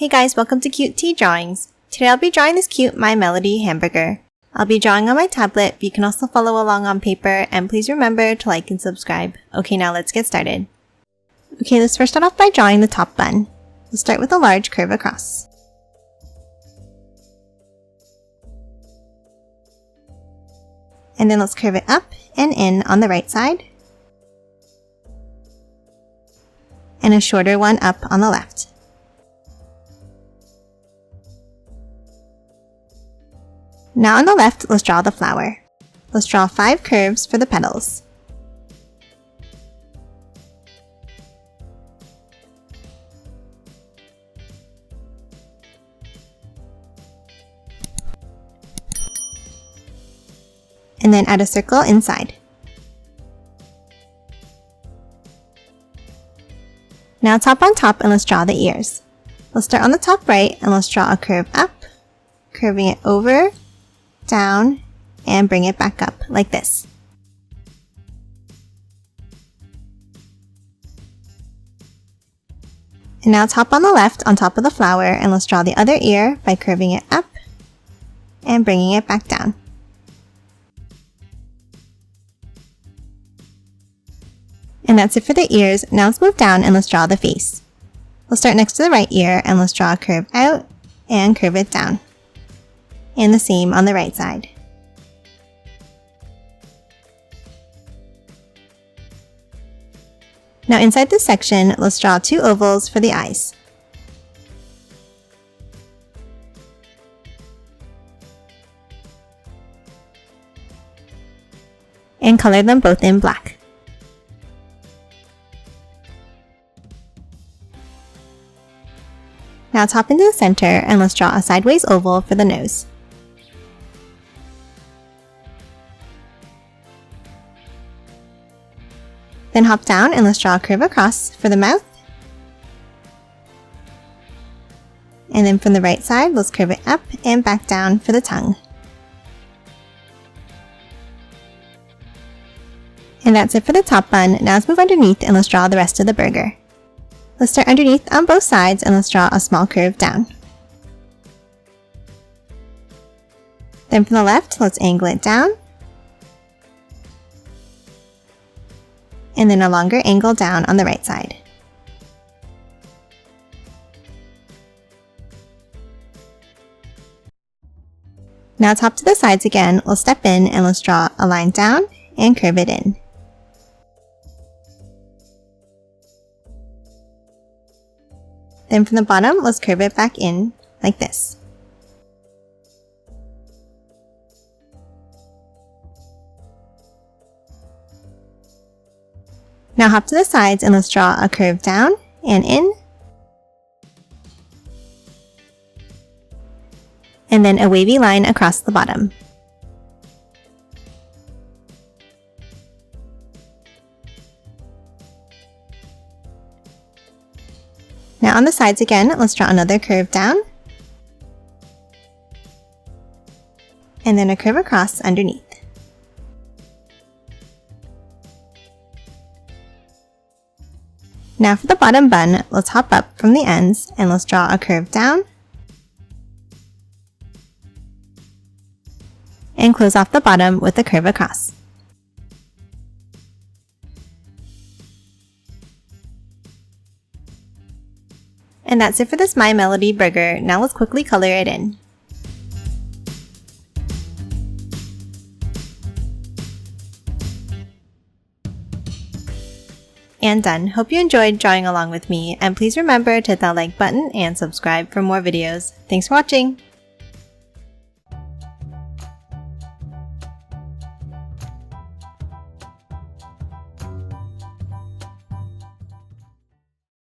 Hey guys, welcome to Cute Tea Drawings. Today I'll be drawing this cute My Melody hamburger. I'll be drawing on my tablet, but you can also follow along on paper, and please remember to like and subscribe. Okay, now let's get started. Okay, let's first start off by drawing the top bun. We'll start with a large curve across. And then let's curve it up and in on the right side. And a shorter one up on the left. Now on the left, let's draw the flower. Let's draw 5 curves for the petals. And then add a circle inside. Now top on top, and let's draw the ears. Let's start on the top right and let's draw a curve up, curving it over, down, and bring it back up like this. And now top on the left on top of the flower, and let's draw the other ear by curving it up and bringing it back down. And that's it for the ears. Now let's move down and let's draw the face. We'll start next to the right ear and let's draw a curve out and curve it down. And the same on the right side. Now inside this section, let's draw 2 ovals for the eyes. And color them both in black. Now top into the center and let's draw a sideways oval for the nose. Then hop down and let's draw a curve across for the mouth. And then from the right side, let's curve it up and back down for the tongue. And that's it for the top bun. Now let's move underneath and let's draw the rest of the burger. Let's start underneath on both sides and let's draw a small curve down. Then from the left, let's angle it down. And then a longer angle down on the right side. Now top to the sides again, we'll step in and let's draw a line down and curve it in. Then from the bottom, let's curve it back in like this. Now hop to the sides and let's draw a curve down and in. And then a wavy line across the bottom. Now on the sides again, let's draw another curve down. And then a curve across underneath. Now for the bottom bun, let's hop up from the ends and let's draw a curve down. And close off the bottom with a curve across. And that's it for this My Melody burger. Now let's quickly color it in. And done. Hope you enjoyed drawing along with me, and please remember to hit that like button and subscribe for more videos. Thanks for watching!